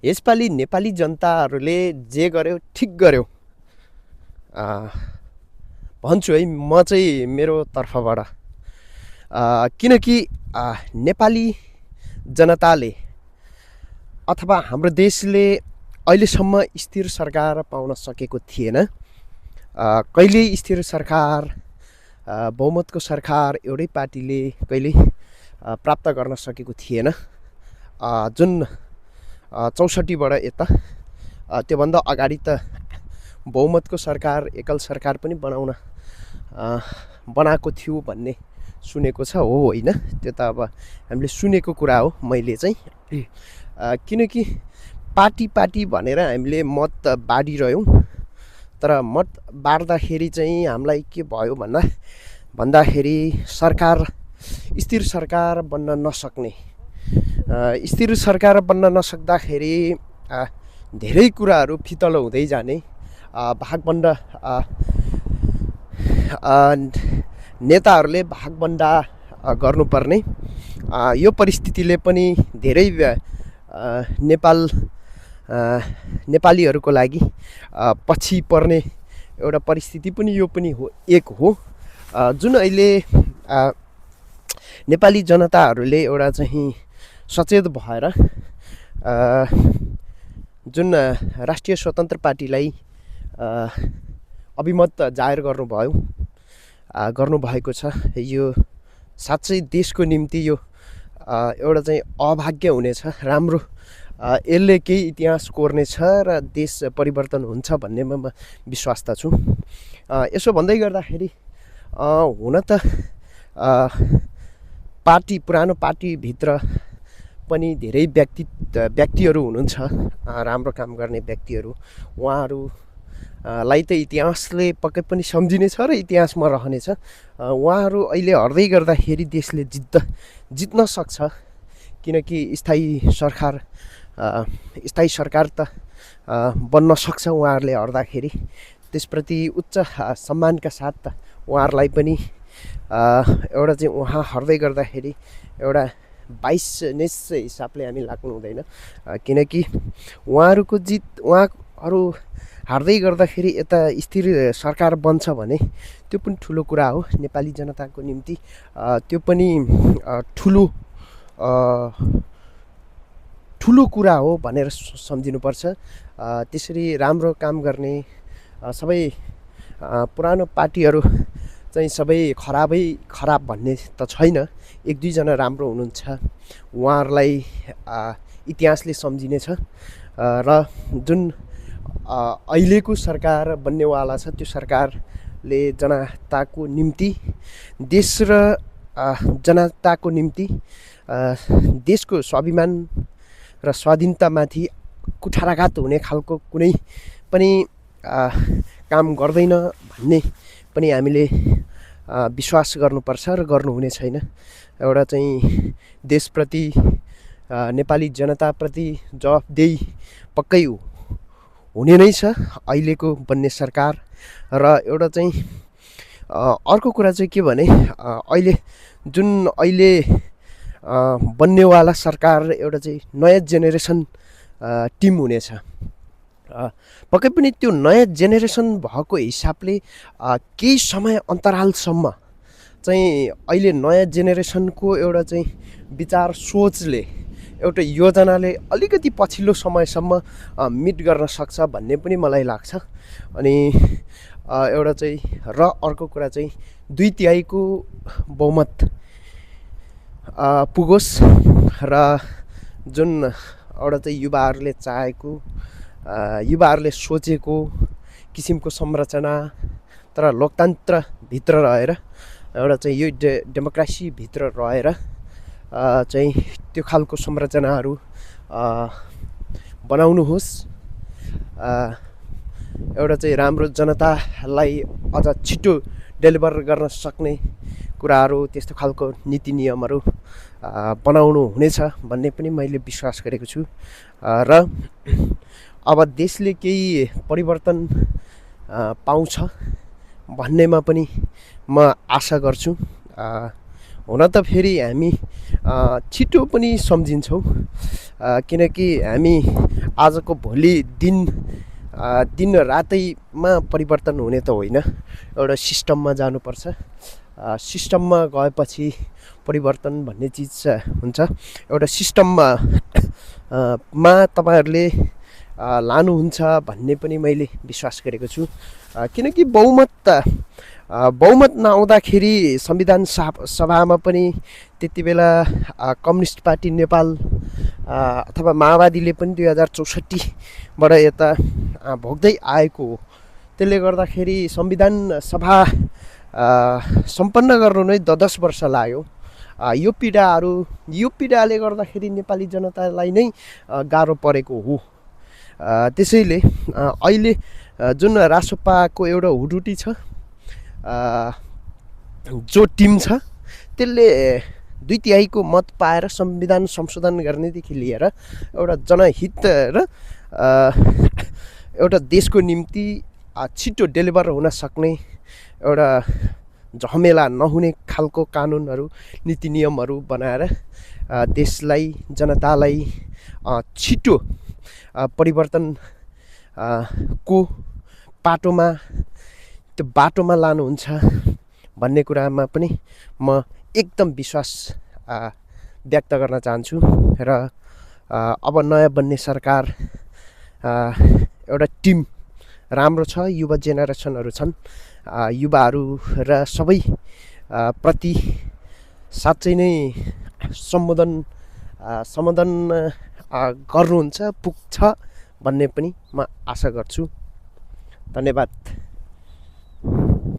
यसपालि नेपाली जनताहरूले जे गर्यो ठिक गर्यो भन्छु है म चाहिँ मेरो तर्फबाट। किनकि नेपाली जनताले अथवा हाम्रो देशले अहिलेसम्म स्थिर सरकार पाउन सकेको थिएन। कहिले स्थिर सरकार बहुमतको सरकार एउटै पार्टीले कहिले प्राप्त गर्न सकेको थिएन। जुन 64बाट यता त्योभन्दा अगाडि त बहुमतको सरकार एकल सरकार पनि बनाएको थियो भन्ने सुनेको छ। हो होइन, त्यो त अब हामीले सुनेको कुरा हो। मैले चाहिँ किनकि पार्टी भनेर हामीले मत बाँडिरह्यौँ, तर मत बाँड्दाखेरि चाहिँ हामीलाई के भयो भन्दाखेरि सरकार स्थिर सरकार बन्न नसक्ने, स्थिर सरकार बन्न नसक्दाखेरि धेरै कुराहरू फितलो हुँदै जाने, भागबन्ड नेताहरूले भागबन्डा गर्नुपर्ने, यो परिस्थितिले पनि धेरै नेपालीहरूको लागि पछि पर्ने एउटा परिस्थिति पनि यो पनि हो, एक हो। जुन अहिले नेपाली जनताहरूले एउटा चाहिँ सचेत भएर जुन राष्ट्रिय स्वतन्त्र पार्टीलाई अभिमत जाहेर गर्नुभएको छ, यो साँच्चै देशको निम्ति यो एउटा चाहिँ अभाग्य हुनेछ। राम्रो यसले केही इतिहास कोर्नेछ र देश परिवर्तन हुन्छ भन्नेमा म विश्वास त छु। यसो भन्दै गर्दाखेरि हुन त पुरानो पार्टीभित्र पनि धेरै व्यक्तिहरू हुनुहुन्छ, राम्रो काम गर्ने व्यक्तिहरू। उहाँहरूलाई त इतिहासले पक्कै पनि सम्झिनेछ र इतिहासमा रहनेछ। उहाँहरू अहिले हट्दै गर्दाखेरि देशले जित्न सक्छ, किनकि स्थायी सरकार त बन्न सक्छ उहाँहरूले हट्दाखेरि। त्यसप्रति उच्च सम्मानका साथ उहाँहरूलाई पनि एउटा चाहिँ उहाँ हट्दै गर्दाखेरि एउटा बाइसनेस हिसाबले हामी लाग्नु हुँदैन, किनकि उहाँहरू हार्दै गर्दाखेरि यता स्थिर सरकार बन्छ भने त्यो पनि ठुलो कुरा हो नेपाली जनताको निम्ति। त्यो पनि ठुलो कुरा हो भनेर सम्झिनुपर्छ। त्यसरी राम्रो काम गर्ने सबै पुरानो पार्टीहरू चाहिँ सबै खराब भन्ने त छैन, एक दुईजना राम्रो हुनुहुन्छ, उहाँहरूलाई इतिहासले सम्झिनेछ। र जुन अहिलेको सरकार बन्नेवाला छ, त्यो सरकारले जनताको निम्ति, देश र जनताको निम्ति देशको स्वाभिमान र स्वाधीनतामाथि कुठाराघात हुने खालको कुनै पनि काम गर्दैन भन्ने पनि हामीले विश्वास गर्नुपर्छ र गर्नुहुने छैन। एउटा चाहिँ देशप्रति, नेपाली जनताप्रति जवाफदेही पक्कै हुने नै छ अहिलेको बन्ने सरकार। र एउटा चाहिँ अर्को कुरा चाहिँ के भने, अहिले बन्नेवाला सरकार एउटा चाहिँ नयाँ जेनेरेसन टिम हुनेछ। पक्कै पनि त्यो नयाँ जेनेरेसन भएको हिसाबले केही समय अन्तरालसम्म चाहिँ अहिले नयाँ जेनेरेसनको एउटा चाहिँ विचार सोचले, एउटा योजनाले अलिकति पछिल्लो समयसम्म मिट गर्न सक्छ भन्ने पनि मलाई लाग्छ। अनि एउटा चाहिँ र अर्को कुरा चाहिँ 2/3 बहुमत पुगोस् र जुन एउटा चाहिँ युवाहरूले चाहेको, युवाहरूले सोचेको किसिमको संरचना, तर लोकतन्त्रभित्र रहेर, एउटा चाहिँ यो डेमोक्रेसीभित्र रहेर चाहिँ त्यो खालको संरचनाहरू बनाउनुहोस्। एउटा चाहिँ राम्रो जनतालाई अझ छिटो डेलिभर गर्न सक्ने कुराहरू, त्यस्तो खालको नीति नियमहरू बनाउनु हुनेछ भन्ने पनि मैले विश्वास गरेको छु। र अब देशले केही परिवर्तन पाउँछ भन्नेमा पनि म आशा गर्छु। हुन त फेरि हामी छिटो पनि सम्झिन्छौँ, किनकि हामी आजको भोलि दिन रातैमा परिवर्तन हुने त होइन, एउटा सिस्टममा जानुपर्छ। सिस्टममा गएपछि परिवर्तन भन्ने चिज हुन्छ। एउटा सिस्टममा तपाईँहरूले लानुहुन्छ भन्ने पनि मैले विश्वास गरेको छु। किनकि बहुमत नआउँदाखेरि संविधान सभामा पनि त्यति बेला कम्युनिस्ट पार्टी नेपाल अथवा माओवादीले पनि 2064बाट यता भोग्दै आएको हो। त्यसले गर्दाखेरि संविधान सभा सम्पन्न गर्नु नै 10 वर्ष लाग्यो। यो पीडाले गर्दाखेरि नेपाली जनतालाई नै गाह्रो परेको हो। त्यसैले अहिले जुन रासोपाको एउटा हुडुटी छ, जो टिम छ, त्यसले 2/3 मत पाएर संविधान संशोधन गर्नेदेखि लिएर एउटा जनहित र एउटा देशको निम्ति छिटो डेलिभर हुन सक्ने एउटा झमेला नहुने खालको कानुनहरू, नीति नियमहरू बनाएर देशलाई, जनतालाई छिटो परिवर्तन को बाटोमा लानुहुन्छ भन्ने कुरामा पनि म एकदम विश्वास व्यक्त गर्न चाहन्छु। र अब नयाँ बन्ने सरकार एउटा टिम राम्रो छ, युवा जेनेरेसनहरू छन्। युवाहरू र सबै प्रति साँच्चै नै सम्बोधन गर्नुहुन्छ, पुग्छ भन्ने पनि म आशा गर्छु। धन्यवाद।